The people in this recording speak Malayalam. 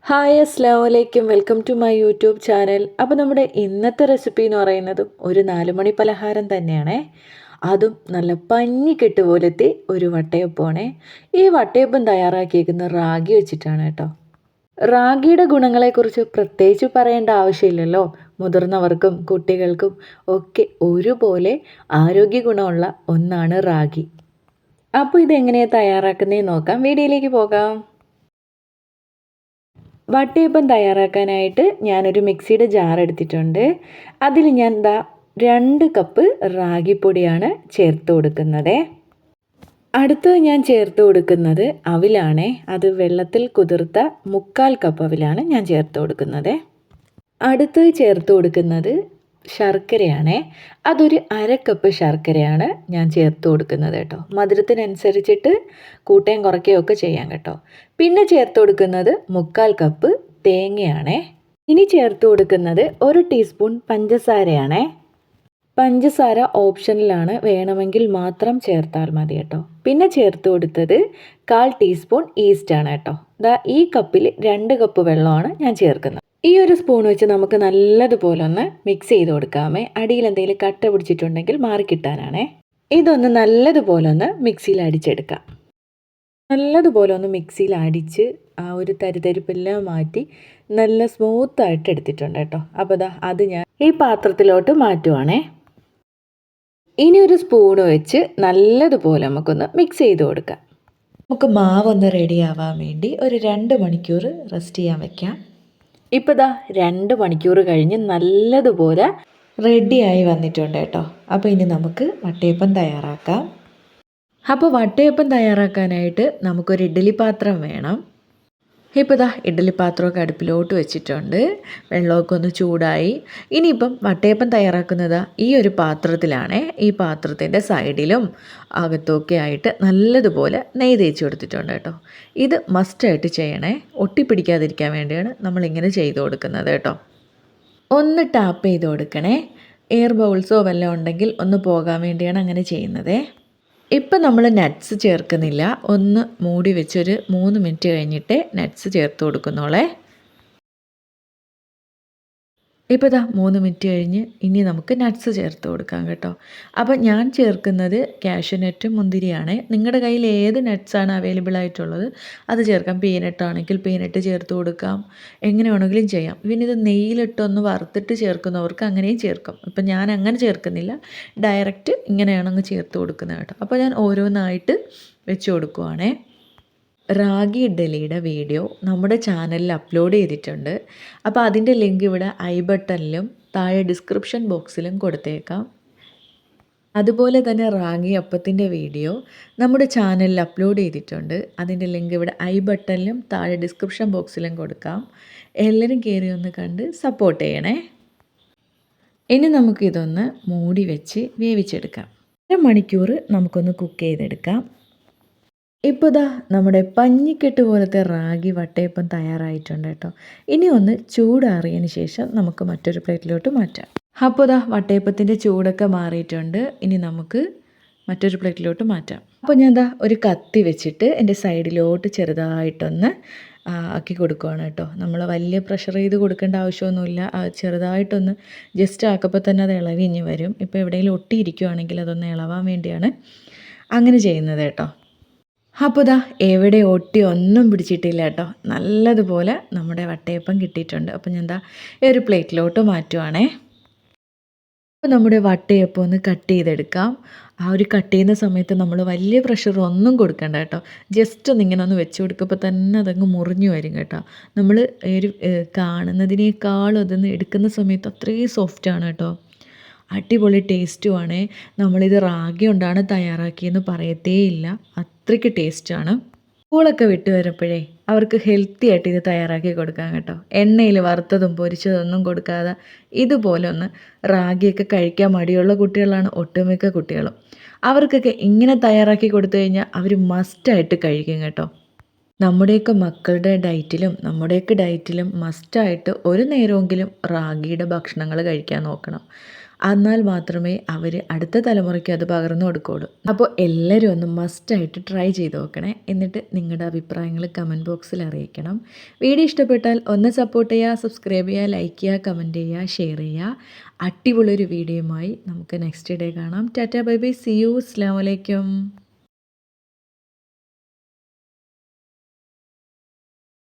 ഹായ് അസ്സലാമു അലൈക്കും, welcome to my YouTube channel. അപ്പോൾ നമ്മുടെ ഇന്നത്തെ റെസിപ്പി എന്ന് പറയുന്നത് ഒരു 4 മണി പലഹാരം തന്നെയാണേ. അതും നല്ല പഞ്ഞിക്കെട്ട് പോലത്തെ ഒരു വട്ടയപ്പമാണേ. ഈ വട്ടയപ്പം തയ്യാറാക്കിയേക്കുന്നത് റാഗി വെച്ചിട്ടാണ് കേട്ടോ. റാഗിയുടെ ഗുണങ്ങളെക്കുറിച്ച് പ്രത്യേകിച്ച് പറയേണ്ട ആവശ്യമില്ലല്ലോ. മുതിർന്നവർക്കും കുട്ടികൾക്കും ഒക്കെ ഒരുപോലെ ആരോഗ്യ ഗുണമുള്ള ഒന്നാണ് റാഗി. അപ്പോൾ ഇതെങ്ങനെയാണ് തയ്യാറാക്കുന്നതെന്ന് നോക്കാം. വീഡിയോയിലേക്ക് പോകാം. വട്ടയപ്പം തയ്യാറാക്കാനായിട്ട് ഞാനൊരു മിക്സിയുടെ ജാർ എടുത്തിട്ടുണ്ട്. അതിൽ ഞാൻ 2 കപ്പ് റാഗിപ്പൊടിയാണ് ചേർത്ത് കൊടുക്കുന്നത്. അടുത്തത് ഞാൻ ചേർത്ത് കൊടുക്കുന്നത് അവിലാണേ. അത് വെള്ളത്തിൽ കുതിർത്ത 1/4 കപ്പ് അവിലാണ് ഞാൻ ചേർത്ത് കൊടുക്കുന്നത്. അടുത്തത് ചേർത്ത് കൊടുക്കുന്നത് ശർക്കരയാണേ. അതൊരു 1/2 കപ്പ് ശർക്കരയാണ് ഞാൻ ചേർത്ത് കൊടുക്കുന്നത് കേട്ടോ. മധുരത്തിനനുസരിച്ചിട്ട് കൂട്ടുകയും കുറയ്ക്കുകയും ഒക്കെ ചെയ്യാം കേട്ടോ. പിന്നെ ചേർത്ത് കൊടുക്കുന്നത് 1/4 കപ്പ് തേങ്ങയാണേ. ഇനി ചേർത്ത് കൊടുക്കുന്നത് 1 ടീസ്പൂൺ പഞ്ചസാരയാണേ. പഞ്ചസാര ഓപ്ഷനിലാണ്, വേണമെങ്കിൽ മാത്രം ചേർത്താൽ മതി കേട്ടോ. പിന്നെ ചേർത്ത് കൊടുത്തത് 1/4 ടീസ്പൂൺ ഈസ്റ്റാണ് കേട്ടോ. ഈ കപ്പിൽ 2 കപ്പ് വെള്ളമാണ് ഞാൻ ചേർക്കുന്നത്. ഈ ഒരു സ്പൂൺ വെച്ച് നമുക്ക് നല്ലതുപോലെ ഒന്ന് മിക്സ് ചെയ്ത് കൊടുക്കാമേ. അടിയിൽ എന്തെങ്കിലും കട്ട പിടിച്ചിട്ടുണ്ടെങ്കിൽ മാറിക്കിട്ടാനാണേ. ഇതൊന്ന് നല്ലതുപോലെ ഒന്ന് മിക്സിയിൽ അടിച്ചെടുക്കാം. നല്ലതുപോലെ ഒന്ന് മിക്സിയിൽ അടിച്ച് ആ ഒരു തരിതരിപ്പെല്ലാം മാറ്റി നല്ല സ്മൂത്തായിട്ട് എടുത്തിട്ടുണ്ട് കേട്ടോ. അപ്പോൾ അത് ഞാൻ ഈ പാത്രത്തിലോട്ട് മാറ്റുവാണേ. ഇനി ഒരു സ്പൂൺ വെച്ച് നല്ലതുപോലെ നമുക്കൊന്ന് മിക്സ് ചെയ്ത് കൊടുക്കാം. നമുക്ക് മാവൊന്ന് റെഡി ആവാൻ വേണ്ടി ഒരു 2 മണിക്കൂർ റെസ്റ്റ് ചെയ്യാൻ വെക്കാം. ഇപ്പോൾ 2 മണിക്കൂർ കഴിഞ്ഞ് നല്ലതുപോലെ റെഡിയായി വന്നിട്ടുണ്ട് കേട്ടോ. അപ്പോൾ ഇനി നമുക്ക് വട്ടയപ്പം തയ്യാറാക്കാം. അപ്പോൾ വട്ടയപ്പം തയ്യാറാക്കാനായിട്ട് നമുക്കൊരു ഇഡ്ഡലി പാത്രം വേണം. ഇപ്പോൾ ഇഡ്ഡലി പാത്രമൊക്കെ അടുപ്പിലോട്ട് വെച്ചിട്ടുണ്ട്. വെള്ളമൊക്കെ ഒന്ന് ചൂടായി. ഇനിയിപ്പം വട്ടയപ്പം തയ്യാറാക്കുന്നത് ഈ ഒരു പാത്രത്തിലാണേ. ഈ പാത്രത്തിൻ്റെ സൈഡിലും അകത്തുമൊക്കെ ആയിട്ട് നല്ലതുപോലെ നെയ്യ് തേച്ച് കൊടുത്തിട്ടുണ്ട് കേട്ടോ. ഇത് മസ്റ്റായിട്ട് ചെയ്യണേ. ഒട്ടിപ്പിടിക്കാതിരിക്കാൻ വേണ്ടിയാണ് നമ്മളിങ്ങനെ ചെയ്ത് കൊടുക്കുന്നത് കേട്ടോ. ഒന്ന് ടാപ്പ് ചെയ്ത് കൊടുക്കണേ. എയർ ബൗൾസോ വല്ലതും ഉണ്ടെങ്കിൽ ഒന്ന് പോകാൻ വേണ്ടിയാണ് അങ്ങനെ ചെയ്യുന്നത്. ഇപ്പം നമ്മൾ നട്ട്സ് ചേർക്കുന്നില്ല. ഒന്ന് മൂടി വെച്ചൊരു 3 മിനിറ്റ് കഴിഞ്ഞിട്ട് നട്ട്സ് ചേർത്ത് കൊടുക്കുന്നോളെ. ഇപ്പോൾ 3 മിനിറ്റ് കഴിഞ്ഞ് ഇനി നമുക്ക് നട്ട്സ് ചേർത്ത് കൊടുക്കാം കേട്ടോ. അപ്പോൾ ഞാൻ ചേർക്കുന്നത് കാഷ്യൂനട്ടും മുന്തിരിയാണ്. നിങ്ങളുടെ കയ്യിൽ ഏത് നട്ട്സാണ് അവൈലബിൾ ആയിട്ടുള്ളത് അത് ചേർക്കാം. പീനട്ട് ആണെങ്കിൽ പീനട്ട് ചേർത്ത് കൊടുക്കാം. എങ്ങനെ വേണമെങ്കിലും ചെയ്യാം. പിന്നെ ഇത് നെയ്യിലിട്ടൊന്ന് വറുത്തിട്ട് ചേർക്കുന്നവർക്ക് അങ്ങനെയും ചേർക്കാം. ഇപ്പം ഞാൻ അങ്ങനെ ചേർക്കുന്നില്ല, ഡയറക്റ്റ് ഇങ്ങനെയാണങ്ങ് ചേർത്ത് കൊടുക്കുന്നത് കേട്ടോ. അപ്പോൾ ഞാൻ ഓരോന്നായിട്ട് വെച്ച് കൊടുക്കുവാണേ. റാഗി ഇഡ്ഡലിയുടെ വീഡിയോ നമ്മുടെ ചാനലിൽ അപ്ലോഡ് ചെയ്തിട്ടുണ്ട്. അപ്പോൾ അതിൻ്റെ ലിങ്ക് ഇവിടെ ഐ ബട്ടണിലും താഴെ ഡിസ്ക്രിപ്ഷൻ ബോക്സിലും കൊടുത്തേക്കാം. അതുപോലെ തന്നെ റാഗി അപ്പത്തിൻ്റെ വീഡിയോ നമ്മുടെ ചാനലിൽ അപ്ലോഡ് ചെയ്തിട്ടുണ്ട്. അതിൻ്റെ ലിങ്ക് ഇവിടെ ഐ ബട്ടണിലും താഴെ ഡിസ്ക്രിപ്ഷൻ ബോക്സിലും കൊടുക്കാം. എല്ലാവരും കയറി ഒന്ന് കണ്ട് സപ്പോർട്ട് ചെയ്യണേ. ഇനി നമുക്കിതൊന്ന് മൂടി വെച്ച് വേവിച്ചെടുക്കാം. 1 മണിക്കൂർ നമുക്കൊന്ന് കുക്ക് ചെയ്തെടുക്കാം. ഇപ്പോൾ നമ്മുടെ പഞ്ഞിക്കെട്ട് പോലത്തെ റാഗി വട്ടയപ്പം തയ്യാറായിട്ടുണ്ട് കേട്ടോ. ഇനി ഒന്ന് ചൂടാറിയതിന് ശേഷം നമുക്ക് മറ്റൊരു പ്ലേറ്റിലോട്ട് മാറ്റാം. അപ്പോൾ വട്ടയപ്പത്തിൻ്റെ ചൂടൊക്കെ മാറിയിട്ടുണ്ട്. ഇനി നമുക്ക് മറ്റൊരു പ്ലേറ്റിലോട്ട് മാറ്റാം. അപ്പോൾ ഞാൻ ഒരു കത്തി വെച്ചിട്ട് എൻ്റെ സൈഡിലോട്ട് ചെറുതായിട്ടൊന്ന് ആക്കി കൊടുക്കുകയാണ് കേട്ടോ. നമ്മൾ വലിയ പ്രഷർ ചെയ്ത് കൊടുക്കേണ്ട ആവശ്യമൊന്നുമില്ല. ചെറുതായിട്ടൊന്ന് ജസ്റ്റ് ആക്കുമ്പോൾ തന്നെ അത് ഇളവിഞ്ഞ് വരും. ഇപ്പോൾ എവിടെയെങ്കിലും ഒട്ടിയിരിക്കുകയാണെങ്കിൽ അതൊന്ന് ഇളവാൻ വേണ്ടിയാണ് അങ്ങനെ ചെയ്യുന്നത് കേട്ടോ. അപ്പോൾ എവിടെ ഒട്ടി ഒന്നും പിടിച്ചിട്ടില്ല കേട്ടോ. നല്ലതുപോലെ നമ്മുടെ വട്ടയപ്പം കിട്ടിയിട്ടുണ്ട്. അപ്പോൾ ഞാൻ ഈ ഒരു പ്ലേറ്റിലോട്ട് മാറ്റുവാണേ. അപ്പോൾ നമ്മുടെ വട്ടയപ്പം ഒന്ന് കട്ട് ചെയ്തെടുക്കാം. ആ ഒരു കട്ട് ചെയ്യുന്ന സമയത്ത് നമ്മൾ വലിയ പ്രഷർ ഒന്നും കൊടുക്കണ്ട കേട്ടോ. ജസ്റ്റ് ഒന്ന് ഇങ്ങനെ ഒന്ന് വെച്ച് കൊടുക്കുമ്പോൾ തന്നെ അതങ്ങ് മുറിഞ്ഞു വരും കേട്ടോ. നമ്മൾ ഒരു കാണുന്നതിനേക്കാളും അതൊന്ന് എടുക്കുന്ന സമയത്ത് അത്രയും സോഫ്റ്റാണ് കേട്ടോ. അടിപൊളി ടേസ്റ്റുമാണ്. നമ്മളിത് റാഗി കൊണ്ടാണ് തയ്യാറാക്കിയെന്ന് പറയത്തേയില്ല, അത്രയ്ക്ക് ടേസ്റ്റാണ്. സ്കൂളൊക്കെ വിട്ട് വരുമ്പോഴേ അവർക്ക് ഹെൽത്തി ആയിട്ട് ഇത് തയ്യാറാക്കി കൊടുക്കാം കേട്ടോ. എണ്ണയിൽ വറുത്തതും പൊരിച്ചതൊന്നും കൊടുക്കാതെ ഇതുപോലെ ഒന്ന് റാഗിയൊക്കെ കഴിക്കാൻ മടിയുള്ള കുട്ടികളാണ് ഒട്ടുമിക്ക കുട്ടികളും. അവർക്കൊക്കെ ഇങ്ങനെ തയ്യാറാക്കി കൊടുത്തു കഴിഞ്ഞാൽ അവർ മസ്റ്റായിട്ട് കഴിക്കും കേട്ടോ. നമ്മുടെയൊക്കെ മക്കളുടെ ഡയറ്റിലും നമ്മുടെയൊക്കെ ഡയറ്റിലും മസ്റ്റായിട്ട് ഒരു നേരമെങ്കിലും റാഗിയുടെ ഭക്ഷണങ്ങൾ കഴിക്കാൻ നോക്കണം. എന്നാൽ മാത്രമേ അവർ അടുത്ത തലമുറയ്ക്ക് അത് പകർന്നു കൊടുക്കുകയുള്ളൂ. അപ്പോൾ എല്ലാവരും ഒന്ന് മസ്റ്റായിട്ട് ട്രൈ ചെയ്ത് നോക്കണേ. എന്നിട്ട് നിങ്ങളുടെ അഭിപ്രായങ്ങൾ കമൻറ്റ് ബോക്സിൽ അറിയിക്കണം. വീഡിയോ ഇഷ്ടപ്പെട്ടാൽ ഒന്ന് സപ്പോർട്ട് ചെയ്യുക, സബ്സ്ക്രൈബ് ചെയ്യുക, ലൈക്ക് ചെയ്യുക, കമൻറ്റ് ചെയ്യുക, ഷെയർ ചെയ്യുക. അടിപൊളിയൊരു വീഡിയോയുമായി നമുക്ക് നെക്സ്റ്റ് ഡേ കാണാം. Tata bye bye, see you, അസ്സലാമു അലൈക്കും.